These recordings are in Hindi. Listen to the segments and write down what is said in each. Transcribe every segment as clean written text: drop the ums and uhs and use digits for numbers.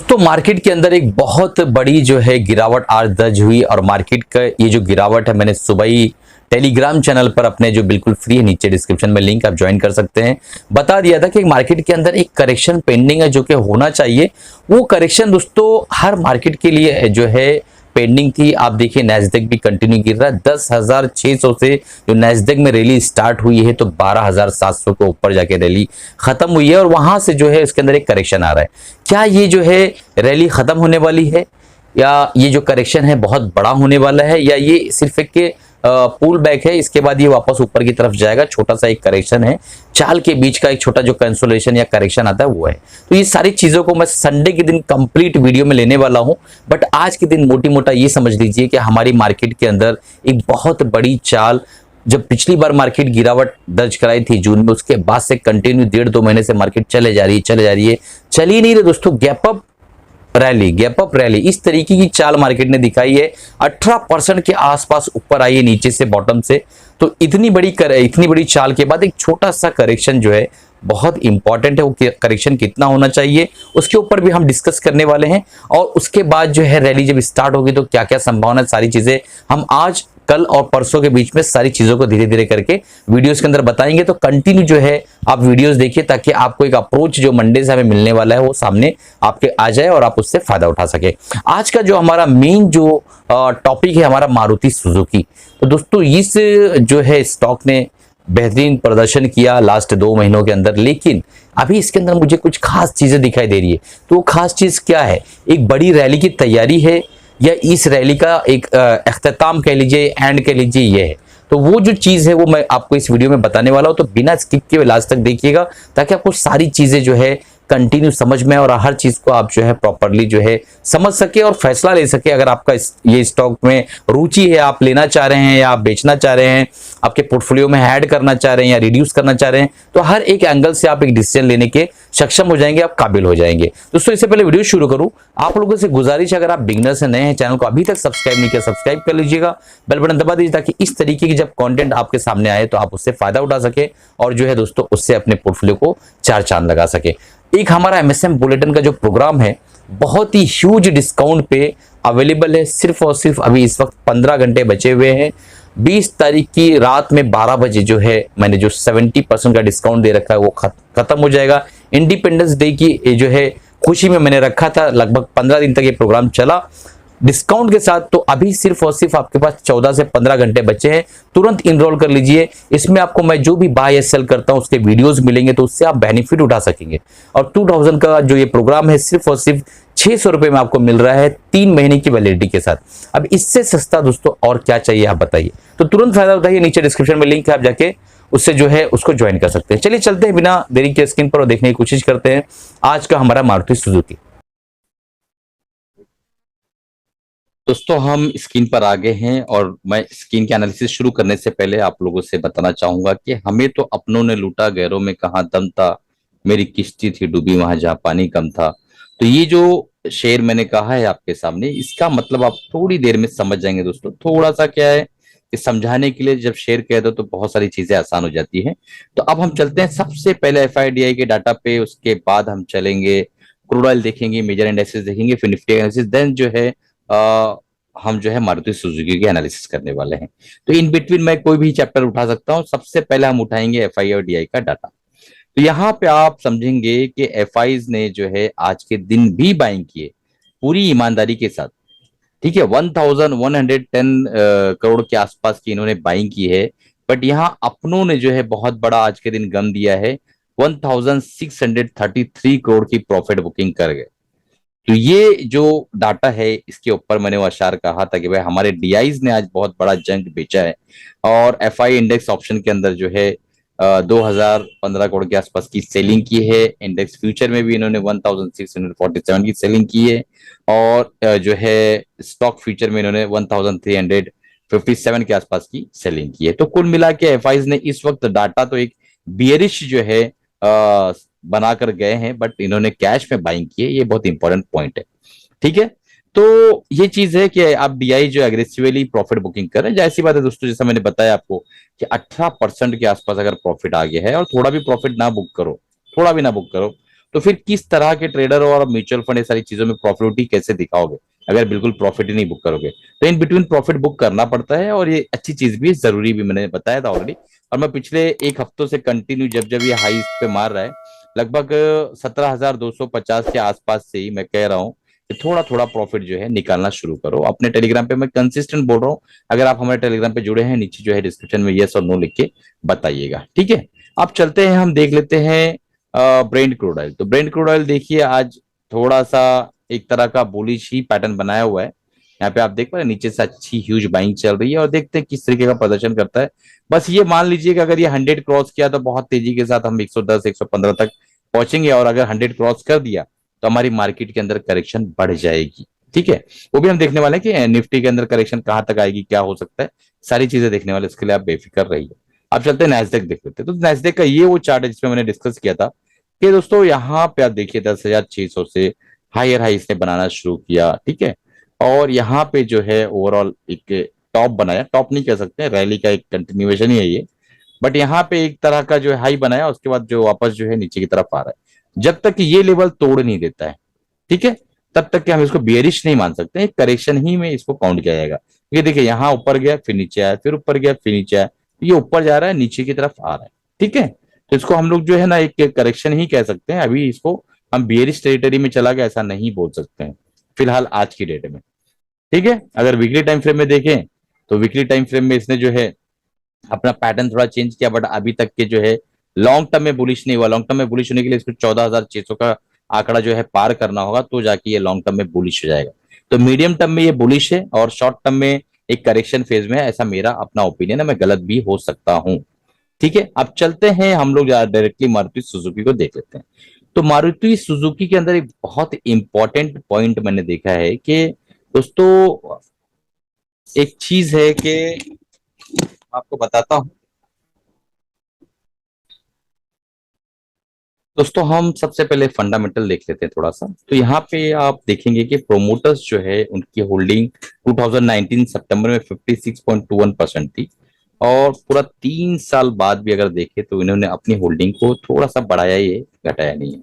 दोस्तों मार्केट के अंदर एक बहुत बड़ी जो है गिरावट आज दर्ज हुई और मार्केट का ये जो गिरावट है मैंने सुबह ही टेलीग्राम चैनल पर अपने जो बिल्कुल फ्री है नीचे डिस्क्रिप्शन में लिंक आप ज्वाइन कर सकते हैं बता दिया था कि मार्केट के अंदर एक करेक्शन पेंडिंग है जो कि होना चाहिए। वो करेक्शन दोस्तों हर मार्केट के लिए जो है पेंडिंग थी। आप देखिए नैस्डैक भी कंटिन्यू गिर रहा है 10,600 से जो नैस्डैक में रैली स्टार्ट हुई है तो 12,700 के ऊपर जाके रैली खत्म हुई है और वहां से जो है इसके अंदर एक करेक्शन आ रहा है। क्या ये जो है रैली खत्म होने वाली है या ये जो करेक्शन है बहुत बड़ा होने वाला है या ये सिर्फ एक पुल बैक है, इसके बाद ये वापस ऊपर की तरफ जाएगा। छोटा सा एक करेक्शन है, चाल के बीच का एक छोटा जो कंसोलेशन या करेक्शन आता है वो है। तो ये सारी चीजों को मैं संडे के दिन कंप्लीट वीडियो में लेने वाला हूं, बट आज के दिन मोटी मोटा ये समझ लीजिए कि हमारी मार्केट के अंदर एक बहुत बड़ी चाल, जब पिछली बार मार्केट गिरावट दर्ज कराई थी जून में, उसके बाद से कंटिन्यू 1.5-2 महीने से मार्केट चले जा रही है, चल ही नहीं रहे दोस्तों। गैप अप रैली इस तरीके की चाल मार्केट ने दिखाई है। 18% के आसपास ऊपर आई है नीचे से बॉटम से। तो इतनी बड़ी चाल के बाद एक छोटा सा करेक्शन जो है बहुत इंपॉर्टेंट है। वो करेक्शन कितना होना चाहिए उसके ऊपर भी हम डिस्कस करने वाले हैं और उसके बाद जो है रैली जब स्टार्ट होगी तो क्या क्या संभावना, सारी चीजें हम आज कल और परसों के बीच में सारी चीजों को धीरे धीरे करके वीडियोस के अंदर बताएंगे। तो कंटिन्यू जो है आप वीडियोस देखिए ताकि आपको एक अप्रोच जो मंडे से हमें मिलने वाला है वो सामने आपके आ जाए और आप उससे फायदा उठा सके। आज का जो हमारा मेन जो टॉपिक है हमारा मारुति सुजुकी। तो दोस्तों इस जो है स्टॉक ने बेहतरीन प्रदर्शन किया लास्ट 2 महीनों के अंदर, लेकिन अभी इसके अंदर मुझे कुछ खास चीजें दिखाई दे रही है। तो वो खास चीज क्या है? एक बड़ी रैली की तैयारी है या इस रैली का एक अख्ताम कह लीजिए, एंड कह लीजिए, ये है। तो वो जो चीज है वो मैं आपको इस वीडियो में बताने वाला हूं, तो बिना स्किप के लास्ट तक देखिएगा ताकि आपको सारी चीजें जो है कंटिन्यू समझ में और हर चीज को आप जो है प्रॉपरली जो है समझ सके और फैसला ले सके। अगर आपका ये स्टॉक में रुचि है, आप लेना चाह रहे हैं या आप बेचना चाह रहे हैं, आपके पोर्टफोलियो में ऐड करना चाह रहे हैं या रिड्यूस करना चाह रहे हैं, तो हर एक एंगल से आप एक डिसीजन लेने के सक्षम हो जाएंगे, आप काबिल हो जाएंगे। दोस्तों इससे पहले वीडियो शुरू करूं, आप लोगों से गुजारिश है अगर आप बिगनर से नए हैं, चैनल को अभी तक सब्सक्राइब नहीं किया सब्सक्राइब कर लीजिएगा, बेल बटन दबा दीजिए ताकि इस तरीके की जब कंटेंट आपके सामने आए तो आप उससे फायदा उठा सके और जो है दोस्तों उससे अपने पोर्टफोलियो को 4 चांद लगा सके। एक हमारा एमएसएम बुलेटिन का जो प्रोग्राम है बहुत ही ह्यूज डिस्काउंट पे अवेलेबल है। सिर्फ और सिर्फ अभी इस वक्त 15 घंटे बचे हुए हैं। 20 तारीख की रात में 12 बजे जो है मैंने जो 70% का डिस्काउंट दे रखा है वो खत्म हो जाएगा। इंडिपेंडेंस डे की जो है खुशी में मैंने रखा था, लगभग 15 दिन तक ये प्रोग्राम चला डिस्काउंट के साथ। तो अभी सिर्फ और सिर्फ आपके पास 14 से 15 घंटे बचे हैं, तुरंत इनरोल कर लीजिए। इसमें आपको मैं जो भी बाय या सेल करता हूं उसके वीडियोस मिलेंगे तो उससे आप बेनिफिट उठा सकेंगे। और 2000 का जो ये प्रोग्राम है सिर्फ और सिर्फ 600 रुपए में आपको मिल रहा है 3 महीने की वैलिडिटी के साथ। अब इससे सस्ता दोस्तों और क्या चाहिए आप बताइए। तो तुरंत फायदा उठाइए, नीचे डिस्क्रिप्शन में लिंक है, आप जाके उससे जो है उसको ज्वाइन कर सकते हैं। चलिए चलते हैं बिना देरी के स्क्रीन पर और देखने की कोशिश करते हैं आज का हमारा मारुति सुजुकी। दोस्तों हम स्क्रीन पर आ गए हैं और मैं स्क्रीन के एनालिसिस शुरू करने से पहले आप लोगों से बताना चाहूंगा कि हमें तो अपनों ने लूटा, गैरों में कहाँ दम था, मेरी किश्ती थी डूबी वहां जहाँ पानी कम था। तो ये जो शेर मैंने कहा है आपके सामने, इसका मतलब आप थोड़ी देर में समझ जाएंगे दोस्तों। थोड़ा सा क्या है कि समझाने के लिए जब शेर कह दो तो बहुत सारी चीजें आसान हो जाती है। तो अब हम चलते हैं सबसे पहले एफआईडीआई के डाटा पे, उसके बाद हम चलेंगे क्रूड ऑयल देखेंगे, मेजर इंडेक्सेस देखेंगे, फिर निफ्टी एनालिसिस, देन जो है हम जो है मारुति सुजुकी के एनालिसिस करने वाले हैं। तो इन बिटवीन मैं कोई भी चैप्टर उठा सकता हूं। सबसे पहले हम उठाएंगे एफआई और डीआई का डाटा। तो यहाँ पे आप समझेंगे कि एफआईज ने जो है आज के दिन भी बाइंग किए पूरी ईमानदारी के साथ, ठीक है। 1110 करोड़ के आसपास की इन्होंने बाइंग की है, बट यहाँ अपनों ने जो है बहुत बड़ा आज के दिन गम दिया है, 1633 करोड़ की प्रॉफिट बुकिंग कर गए। तो ये जो डाटा है इसके ऊपर मैंने वो अशार कहा था कि भाई हमारे डीआईज ने आज बहुत बड़ा जंग बेचा है। और एफआई इंडेक्स ऑप्शन के अंदर जो है 2015 करोड़ के आसपास की सेलिंग की है। इंडेक्स फ्यूचर में भी इन्होंने 1647 की सेलिंग की है और जो है स्टॉक फ्यूचर में इन्होंने 1357 के आसपास की सेलिंग की है। तो कुल मिला के एफआईज ने इस वक्त डाटा तो एक बियरिश जो है बनाकर गए हैं, बट इन्होंने कैश में बाइंग की है। ये बहुत इंपॉर्टेंट पॉइंट है, ठीक है। तो ये चीज है कि आप डीआई जो एग्रेसिवली प्रॉफिट बुकिंग कर रहे हैं, जैसी बात है दोस्तों, जैसा मैंने बताया आपको कि 18% के आसपास अगर प्रॉफिट आ गया है और थोड़ा भी प्रॉफिट ना बुक करो, थोड़ा भी ना बुक करो, तो फिर किस तरह के ट्रेडर और म्यूचुअल फंड ये सारी चीजों में प्रॉफिटिविटी कैसे दिखाओगे अगर बिल्कुल प्रॉफिट ही नहीं बुक करोगे। तो इन बिटवीन प्रॉफिट बुक करना पड़ता है और ये अच्छी चीज भी है, जरूरी भी, मैंने बताया था ऑलरेडी। और मैं पिछले एक हफ्तों से कंटिन्यू जब जब ये हाई पे मार रहा है लगभग 17,250 के आसपास से ही मैं कह रहा हूँ कि थोड़ा थोड़ा प्रॉफिट जो है निकालना शुरू करो। अपने टेलीग्राम पे मैं कंसिस्टेंट बोल रहा हूँ, अगर आप हमारे टेलीग्राम पे जुड़े हैं नीचे जो है डिस्क्रिप्शन में यस और नो लिख के बताइएगा, ठीक है। अब चलते हैं, हम देख लेते हैं ब्रेंट क्रूड ऑयल। तो ब्रेंट क्रूड ऑयल देखिए आज थोड़ा सा एक तरह का बुलिश ही पैटर्न बनाया हुआ है। यहाँ पे आप देख पा रहे हैं नीचे से अच्छी ह्यूज बाइंग चल रही है और देखते हैं किस तरीके का प्रदर्शन करता है। बस ये मान लीजिए कि अगर ये 100 क्रॉस किया तो बहुत तेजी के साथ हम 110 115 तक पहुंचेंगे, और अगर 100 क्रॉस कर दिया तो हमारी मार्केट के अंदर करेक्शन बढ़ जाएगी, ठीक है। वो भी हम देखने वाले हैं कि निफ्टी के अंदर करेक्शन कहां तक आएगी, क्या हो सकता है, सारी चीजें देखने वाले, इसके लिए आप बेफिक्र रहिए। अब चलते हैं नैस्डैक देख लेते हैं। तो नैस्डैक का ये वो चार्ट है जिसमें मैंने डिस्कस किया था कि दोस्तों यहाँ पे आप देखिए 10,600 से हायर हाई इसने बनाना शुरू किया, ठीक है। और यहाँ पे जो है ओवरऑल एक टॉप बनाया, टॉप नहीं कह सकते, रैली का एक कंटिन्यूएशन ही है ये। बट यहाँ पे एक तरह का जो है हाई बनाया, उसके बाद जो वापस जो है नीचे की तरफ आ रहा है। जब तक कि ये लेवल तोड़ नहीं देता है, ठीक है, तब तक कि हम इसको बियरिश नहीं मान सकते, एक करेक्शन ही में इसको काउंट किया जाएगा। ये देखिए यहाँ ऊपर गया फिर नीचे आया, फिर ऊपर गया फिर नीचे आया, ये ऊपर जा रहा है नीचे की तरफ आ रहा है, ठीक है। तो इसको हम लोग जो है ना एक करेक्शन ही कह सकते हैं। अभी इसको हम बियरिश टेरिटरी में चला गया ऐसा नहीं बोल सकते हैं फिलहाल आज की डेट में, ठीक है। अगर वीकली टाइम फ्रेम में देखें तो वीकली टाइम फ्रेम में इसने जो है अपना पैटर्न थोड़ा चेंज किया, बट अभी तक के जो है लॉन्ग टर्म में बुलिश नहीं हुआ। लॉन्ग टर्म में बुलिश होने के लिए इसको 14,600 का आंकड़ा जो है पार करना होगा, तो जाके ये लॉन्ग टर्म में बुलिश हो जाएगा। तो मीडियम टर्म में ये बुलिश है और शॉर्ट टर्म में एक करेक्शन फेज में है, ऐसा मेरा अपना ओपिनियन है, मैं गलत भी हो सकता हूं, ठीक है। अब चलते हैं हम लोग डायरेक्टली मारुति सुजुकी को देख लेते हैं। तो मारुति सुजुकी के अंदर एक बहुत इंपॉर्टेंट पॉइंट मैंने देखा है कि दोस्तों एक चीज है कि आपको बताता हूं दोस्तों, हम सबसे पहले फंडामेंटल देख लेते हैं थोड़ा सा। तो यहाँ पे आप देखेंगे कि प्रोमोटर्स जो है उनकी होल्डिंग 2019 सितंबर में 56.21% थी, और पूरा 3 साल बाद भी अगर देखें तो इन्होंने अपनी होल्डिंग को थोड़ा सा बढ़ाया ही है, घटाया नहीं है।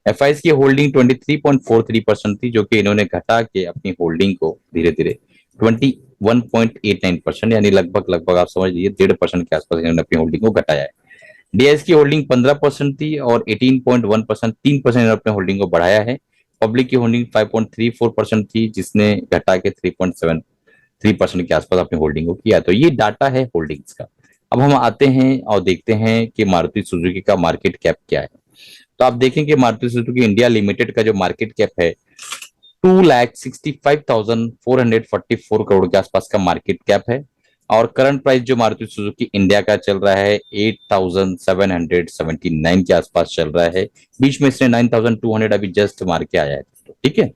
एफआईज की होल्डिंग 23.43% थी, जो कि इन्होंने घटा के अपनी होल्डिंग को धीरे धीरे 21.89%, यानी लगभग लगभग आप समझ लीजिए 1.5% के आसपास इन्होंने अपनी होल्डिंग को घटाया है। डीआईएस की होल्डिंग 15% थी और 18.1%, 3% अपने होल्डिंग को बढ़ाया है। पब्लिक की होल्डिंग 5.34% थी, जिसने घटा के 3.73% के आसपास अपनी होल्डिंग को किया। तो ये डाटा है होल्डिंग्स का। अब हम आते हैं और देखते हैं कि मारुति सुजुकी का मार्केट कैप क्या है। तो आप देखें कि मारुति सुजुकी इंडिया लिमिटेड का जो मार्केट कैप है 2,65,444 करोड़ के आसपास का मार्केट कैप है। और करंट प्राइस जो मारुति सुजुकी इंडिया का चल रहा है 8,779 के आसपास चल रहा है। बीच में इसने 9,200 अभी जस्ट मार के आया है, ठीक है।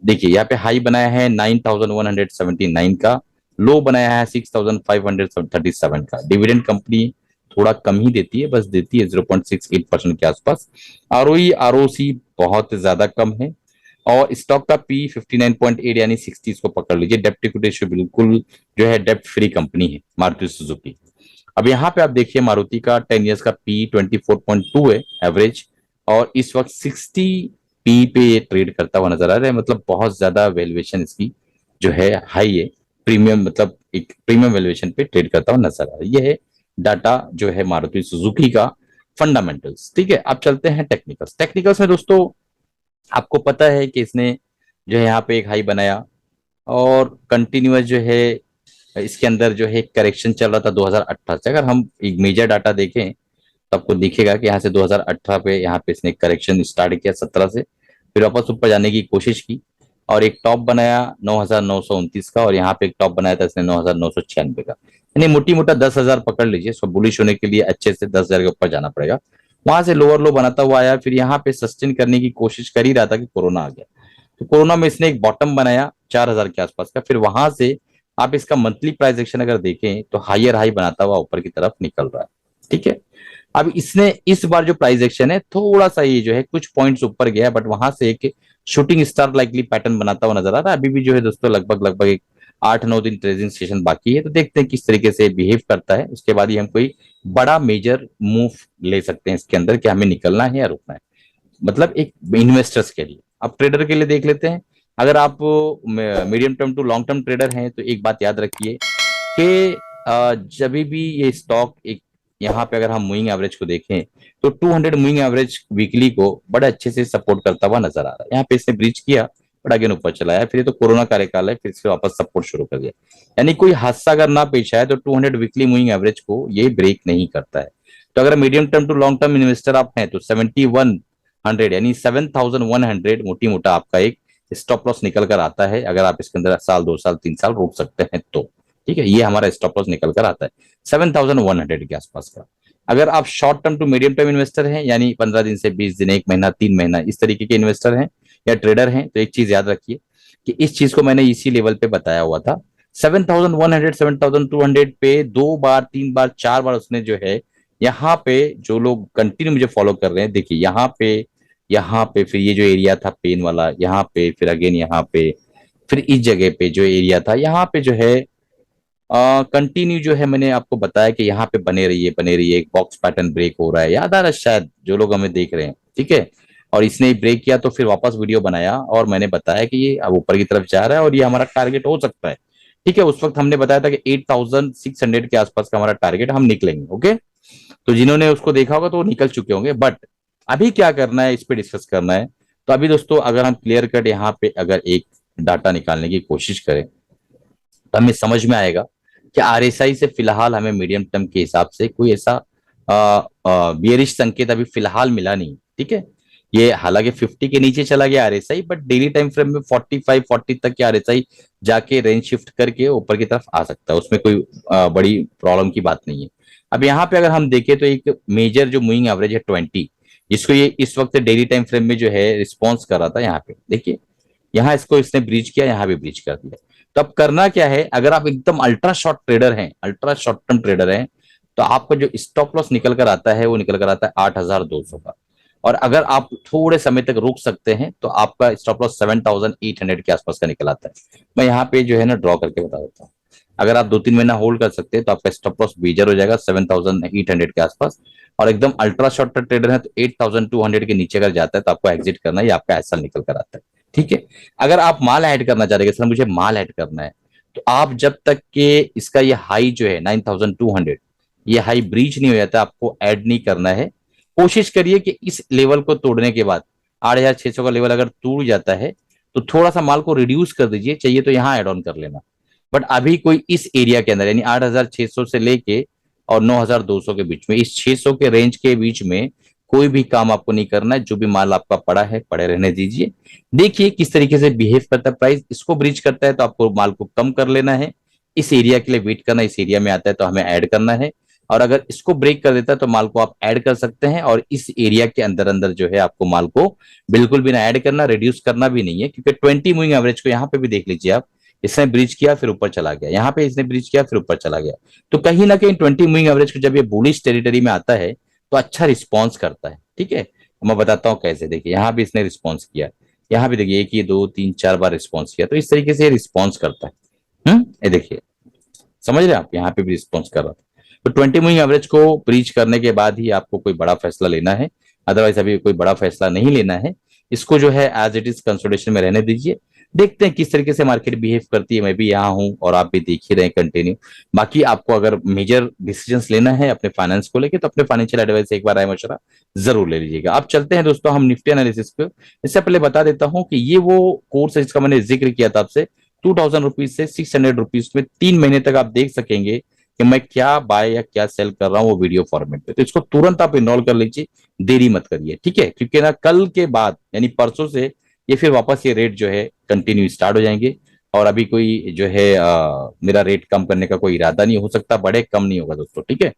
देखिए यहाँ पे हाई बनाया है 9,179 का, लो बनाया है 6,537 का। डिविडेंड कंपनी थोड़ा कम ही देती है, बस देती है 0.68% के आसपास। आरओई आरओसी बहुत ज्यादा कम है, और स्टॉक का पी 59.8 यानी 60 इसको पकड़ लीजिए। डेप्ट इक्विटी रेशियो बिल्कुल जो है डेप्ट फ्री कंपनी है मारुति सुजुकी। अब यहाँ पे आप देखिए मारुति का 10 इयर्स का पी 24.2 है एवरेज, और इस वक्त 60 पी पे ये ट्रेड करता हुआ नजर आ रहा है। मतलब बहुत ज्यादा वैल्यूएशन इसकी जो है हाई है, प्रीमियम, मतलब एक प्रीमियम वैल्यूएशन पे ट्रेड करता हुआ नजर आ रहा है। ये है डाटा जो है मारुति सुजुकी का फंडामेंटल्स, ठीक है। अब चलते हैं टेक्निकल्स। टेक्निकल्स में दोस्तों आपको पता है कि इसने जो है यहाँ पे एक हाई बनाया और कंटिन्यूअस जो है इसके अंदर जो है करेक्शन चल रहा था 2018 से। अगर हम एक मेजर डाटा देखें तो आपको दिखेगा कि यहाँ से 2018 पे यहाँ पे इसने करेक्शन स्टार्ट किया 17 से, फिर वापस ऊपर जाने की कोशिश की और एक टॉप बनाया 9,929 का, और यहाँ पे एक टॉप बनाया था इसने 9,996 का। यानी मोटी मोटा 10,000 पकड़ लीजिए। सो बुलिश होने के लिए अच्छे से 10,000 के ऊपर जाना पड़ेगा। वहां से लोअर लो बनाता हुआ आया, फिर यहाँ पे सस्टेन करने की कोशिश कर ही रहा था कि कोरोना आ गया। तो कोरोना में इसने एक बॉटम बनाया 4,000 के आसपास का, फिर वहां से आप इसका मंथली प्राइस एक्शन अगर देखें तो हायर हाई बनाता हुआ ऊपर की तरफ निकल रहा है, ठीक है। अब इसने इस बार जो प्राइस एक्शन है थोड़ा सा ये जो है कुछ पॉइंट्स ऊपर गया, बट वहां से एक शूटिंग स्टार लाइकली पैटर्न बनाता हुआ नजर आ रहा है। अभी भी जो है दोस्तों लगभग लगभग एक 8-9 दिन ट्रेडिंग सेशन बाकी है, तो देखते हैं किस तरीके से बिहेव करता है। उसके बाद ही हम कोई बड़ा मेजर मूव ले सकते हैं इसके अंदर कि हमें निकलना है या रुकना है। मतलब एक इन्वेस्टर्स के लिए। अब ट्रेडर के लिए देख लेते हैं। अगर आप medium term to long term trader हैं तो एक बात याद रखिए कि जब भी ये स्टॉक एक, यहाँ पे अगर हम मूविंग एवरेज को देखें तो 200 मूविंग एवरेज वीकली को बड़े अच्छे से सपोर्ट करता हुआ नजर आ रहा है। यहाँ पे इसने ब्रीच किया, बट अगेन ऊपर चला आया, फिर ये तो कोरोना कार्यकाल है, फिर से वापस सपोर्ट शुरू कर दिया। यानी कोई हादसा अगर ना पेश आए तो 200 वीकली मूविंग एवरेज को ये ब्रेक नहीं करता है। तो अगर medium term to long term investor आप हैं तो 7100 यानी 7100 मोटी मोटा आपका एक स्टॉप लॉस निकल कर आता है। अगर आप इसके अंदर साल 2 साल 3 साल रोक सकते हैं तो ठीक है, ये हमारा स्टॉप लॉस निकल कर आता है 7100 के आसपास का। अगर आप short term to medium term investor हैं, यानी 15 दिन से 20 दिन, 1 महीना, 3 महीना, इस तरीके के इन्वेस्टर हैं या ट्रेडर हैं, तो एक चीज याद रखिए कि इस चीज को मैंने इसी लेवल पे बताया हुआ था। 7100 7200 पे 2 बार 3 बार 4 बार उसने जो है, यहाँ पे जो लोग कंटिन्यू मुझे फॉलो कर रहे हैं, देखिए यहाँ पे फिर ये जो एरिया था पेन वाला, यहाँ पे फिर अगेन यहाँ पे, फिर इस जगह पे जो एरिया था यहाँ पे जो है कंटिन्यू जो है मैंने आपको बताया कि यहाँ पे बने रहिए, एक बॉक्स पैटर्न ब्रेक हो रहा है, याद आ रहा है शायद जो लोग हमें देख रहे हैं, ठीक है। और इसने ब्रेक किया तो फिर वापस वीडियो बनाया और मैंने बताया कि ये अब ऊपर की तरफ जा रहा है और ये हमारा टारगेट हो सकता है, ठीक है। उस वक्त हमने बताया था कि 8600 के आसपास का हमारा टारगेट हम निकलेंगे, ओके। तो जिन्होंने उसको देखा होगा तो वो निकल चुके होंगे, बट अभी क्या करना है इस पे डिस्कस करना है। तो अभी दोस्तों अगर हम क्लियर कट यहाँ पे अगर एक डाटा निकालने की कोशिश करें तो हमें समझ में आएगा कि आरएसआई से फिलहाल हमें मीडियम टर्म के हिसाब से कोई ऐसा बियरिश संकेत अभी फिलहाल मिला नहीं, ठीक है। ये हालांकि 50 के नीचे चला गया RSI, but daily time frame में 45 40 तक के आरएसआई जाके रेंज शिफ्ट करके ऊपर की तरफ आ सकता है, उसमें कोई बड़ी प्रॉब्लम की बात नहीं है। अब यहाँ पे अगर हम देखें तो एक मेजर जो मूविंग एवरेज है 20, जिसको ये इस वक्त डेली टाइम फ्रेम में जो है रिस्पॉन्स कर रहा था, यहाँ पे देखिए, यहाँ इसको इसने ब्रीच किया, यहाँ भी ब्रीच कर दिया। तो अब करना क्या है, अगर आप एकदम अल्ट्रा शॉर्ट ट्रेडर हैं, अल्ट्रा शॉर्ट टर्म ट्रेडर हैं, तो आपका जो स्टॉप लॉस निकल कर आता है वो निकल कर आता है 8200 का। और अगर आप थोड़े समय तक रुक सकते हैं तो आपका स्टॉप लॉस 7800 के आसपास का निकल आता है। मैं यहाँ पे जो है ना ड्रॉ करके बता देता हूँ। अगर आप 2 3 महीना होल्ड कर सकते हैं तो आपका स्टॉप लॉस बेजर हो जाएगा 7800 के आसपास। और एकदम अल्ट्रा शॉर्ट टर्म ट्रेडर है तो 8200 के नीचे अगर जाता है तो आपको एग्जिट करना है, ये आपका ऐसा निकल कर आता है, ठीक है। अगर आप माल ऐड करना चाह रहे हैं, सर मुझे माल ऐड करना है, तो आप जब तक के इसका ये हाई जो है 9200, ये हाई ब्रीच नहीं हो जाता, आपको ऐड नहीं करना है। कोशिश करिए कि इस लेवल को तोड़ने के बाद 8600 का लेवल अगर टूट जाता है तो थोड़ा सा माल को रिड्यूस कर दीजिए, चाहिए तो यहाँ एड ऑन कर लेना। बट अभी कोई इस एरिया के अंदर यानी 8600 से लेके और 9200 के बीच में, इस 600 के रेंज के बीच में कोई भी काम आपको नहीं करना है। जो भी माल आपका पड़ा है पड़े रहने दीजिए। देखिए किस तरीके से बिहेव करता है प्राइस, इसको ब्रीच करता है तो आपको माल को कम कर लेना है, इस एरिया के लिए वेट करना, इस एरिया में आता है तो हमें ऐड करना है। और अगर इसको ब्रेक कर देता है तो माल को आप ऐड कर सकते हैं, और इस एरिया के अंदर अंदर जो है आपको माल को बिल्कुल भी ना ऐड करना, रिड्यूस करना भी नहीं है, क्योंकि 20 मूविंग एवरेज को यहाँ पे भी देख लीजिए आप, इसने ब्रीच किया फिर ऊपर चला गया, यहाँ पे इसने ब्रीच किया फिर ऊपर चला गया। तो कहीं ना कहीं 20 मूविंग एवरेज को जब ये बुलिश टेरिटरी में आता है तो अच्छा रिस्पॉन्स करता है, ठीक है। मैं बताता हूँ कैसे। देखिए यहाँ भी इसने रिस्पॉन्स किया, यहाँ भी देखिए 1 ये 2 3 4 बार रिस्पॉन्स किया, तो इस तरीके से रिस्पॉन्स करता है। ये देखिए, समझ रहे हैं आप, यहाँ पे भी रिस्पॉन्स कर रहा था। तो 20 मूविंग एवरेज को ब्रीच करने के बाद ही आपको कोई बड़ा फैसला लेना है, अदरवाइज अभी कोई बड़ा फैसला नहीं लेना है। इसको जो है एज इट इज कंसोलिडेशन में रहने दीजिए, देखते हैं किस तरीके से मार्केट बिहेव करती है। मैं भी यहाँ हूँ और आप भी देख ही रहे हैं कंटिन्यू। बाकी आपको अगर मेजर डिसीजंस लेना है अपने फाइनेंस को लेके तो अपने फाइनेंशियल एडवाइस से एक बार राय मशवरा जरूर ले लीजिएगा। अब चलते हैं दोस्तों हम निफ्टी एनालिसिस पे। इससे पहले बता देता हूँ कि ये वो कोर्स है जिसका मैंने जिक्र किया था आपसे, 2000 रुपीज से 600 रुपीज में 3 महीने तक आप देख सकेंगे कि मैं क्या बाय या क्या सेल कर रहा हूँ वो वीडियो फॉर्मेट पे। तो इसको तुरंत आप इनरोल कर लीजिए, देरी मत करिए, ठीक है। क्योंकि ना कल के बाद यानी परसों से ये फिर वापस ये रेट जो है कंटिन्यू स्टार्ट हो जाएंगे। और अभी कोई जो है मेरा रेट कम करने का कोई इरादा नहीं, हो सकता बड़े कम नहीं होगा दोस्तों, ठीक है।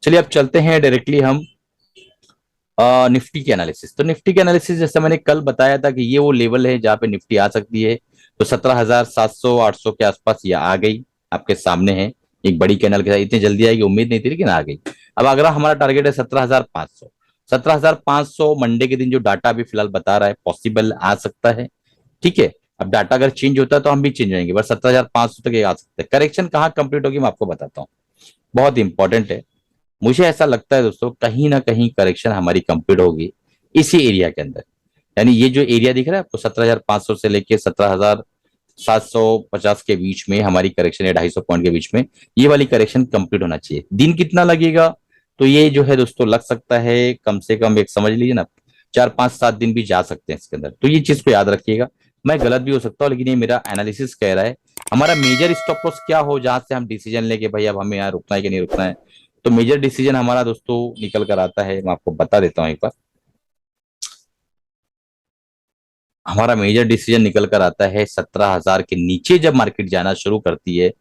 चलिए अब चलते हैं डायरेक्टली हम निफ्टी के एनालिसिस। तो निफ्टी के एनालिसिस जैसे मैंने कल बताया था कि ये वो लेवल है जहां पे निफ्टी आ सकती है। तो 17,700 800 के आसपास ये आ गई, आपके सामने है एक बड़ी कैनल के साथ। इतनी जल्दी आएगी उम्मीद नहीं थी लेकिन आ गई। अब अगर हमारा टारगेट है 17,500, 17,500 मंडे के दिन जो डाटा अभी फिलहाल बता रहा है पॉसिबल आ सकता है, ठीक है। अब डाटा अगर चेंज होता है तो हम भी चेंज होंगे, बस 17,500 तक ये आ सकते हैं। करेक्शन कहाँ कंप्लीट होगी मैं आपको बताता हूँ, बहुत इंपॉर्टेंट है। मुझे ऐसा लगता है दोस्तों कहीं ना कहीं करेक्शन हमारी कंप्लीट होगी इसी एरिया के अंदर। यानी ये जो एरिया दिख रहा है आपको 17,500 से लेके 17,750 के बीच में हमारी करेक्शन है, 250 पॉइंट के बीच में ये वाली करेक्शन कंप्लीट होना चाहिए। दिन कितना लगेगा, तो ये जो है दोस्तों लग सकता है कम से कम, एक समझ लीजिए ना, 4 5 7 दिन भी जा सकते हैं इसके अंदर। तो ये चीज को याद रखिएगा। मैं गलत भी हो सकता हूँ, लेकिन ये मेरा एनालिसिस कह रहा है। हमारा मेजर स्टॉप लॉस क्या हो जहां से हम डिसीजन लेके भाई अब हमें यहाँ रुकना है कि नहीं रुकना है। तो मेजर डिसीजन हमारा दोस्तों निकल कर आता है, मैं आपको बता देता हूँ एक बार। हमारा मेजर डिसीजन निकल कर आता है 17,000 के नीचे जब मार्केट जाना शुरू करती है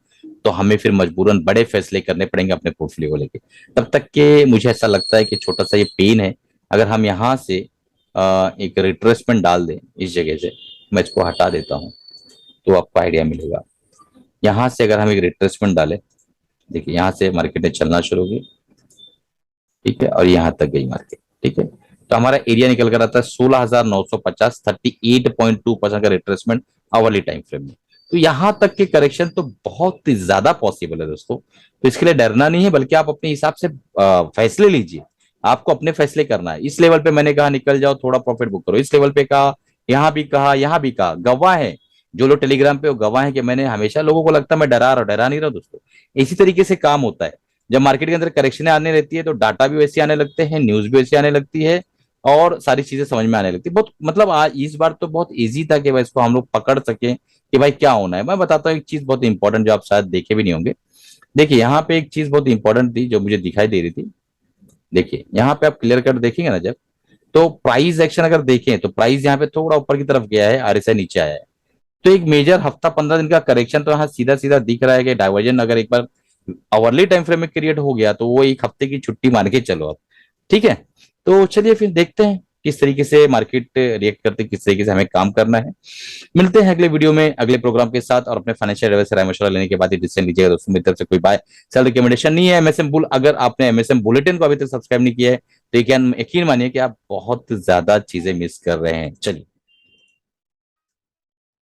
तो हमें फिर मजबूरन बड़े फैसले करने पड़ेंगे अपने पोर्टफोलियो को लेके। तब तक के मुझे ऐसा लगता है कि छोटा सा ये पेन है, अगर हम यहाँ से एक रिट्रेसमेंट डाल दें इस जगह से, मैं इसको हटा देता हूँ तो आपको आइडिया मिलेगा। यहाँ से अगर हम एक रिट्रेसमेंट डालें, देखिए यहाँ से मार्केट ने चलना शुरू की, ठीक है, और यहाँ तक गई मार्केट, ठीक है। तो हमारा एरिया निकल कर आता है 16,950, 38.2% का रिट्रेसमेंट आवरली टाइम फ्रेम में। तो यहां तक के करेक्शन तो बहुत ही ज्यादा पॉसिबल है दोस्तों। तो इसके लिए डरना नहीं है, बल्कि आप अपने हिसाब से फैसले लीजिए। आपको अपने फैसले करना है। इस लेवल पे मैंने कहा निकल जाओ, थोड़ा प्रॉफिट बुक करो, इस लेवल पे कहा, यहाँ भी कहा, यहाँ भी कहा, गवाह है जो लोग टेलीग्राम पे, वो गवाह है कि मैंने हमेशा, लोगों को लगता है मैं डरा रहा हूं, डरा नहीं रहा दोस्तों। इसी तरीके से काम होता है। जब मार्केट के अंदर करेक्शन आने रहती है तो डाटा भी वैसे आने लगते हैं, न्यूज भी वैसे आने लगती है, और सारी चीजें समझ में आने लगती है। बहुत मतलब आज इस बार तो बहुत इजी था कि भाई इसको हम लोग पकड़ सके कि भाई क्या होना है। मैं बताता हूँ एक चीज बहुत इंपॉर्टेंट जो आप शायद देखे भी नहीं होंगे। देखिए यहाँ पे एक चीज बहुत इंपॉर्टेंट थी जो मुझे दिखाई दे रही थी। देखिए यहाँ पे आप क्लियर कट देखेंगे ना जब, तो प्राइस एक्शन अगर देखें तो प्राइस यहाँ पे थोड़ा ऊपर की तरफ गया है, आरएसआई नीचे आया है। तो एक मेजर हफ्ता 15 दिन का करेक्शन तो यहाँ सीधा सीधा दिख रहा है कि डाइवर्जन अगर एक बार आवरली टाइम फ्रेम में क्रिएट हो गया तो वो एक हफ्ते की छुट्टी मान के चलो आप, ठीक है। तो चलिए फिर देखते हैं किस तरीके से मार्केट रिएक्ट करते, किस तरीके से हमें काम करना है। मिलते हैं अगले वीडियो में अगले प्रोग्राम के साथ, और अपने फाइनेंशियल एडवाइस से राय मशवरा लेने के बाद ही डिसीजन लीजिएगा दोस्तों। मेरी तरफ से कोई बाय सेल रिकमेंडेशन नहीं है। एमएसएम बुल, अगर आपने एमएसएम बुलेटिन को अभी तक सब्सक्राइब नहीं किया है तो यकीन मानिए कि आप बहुत ज्यादा चीजें मिस कर रहे हैं। चलिए।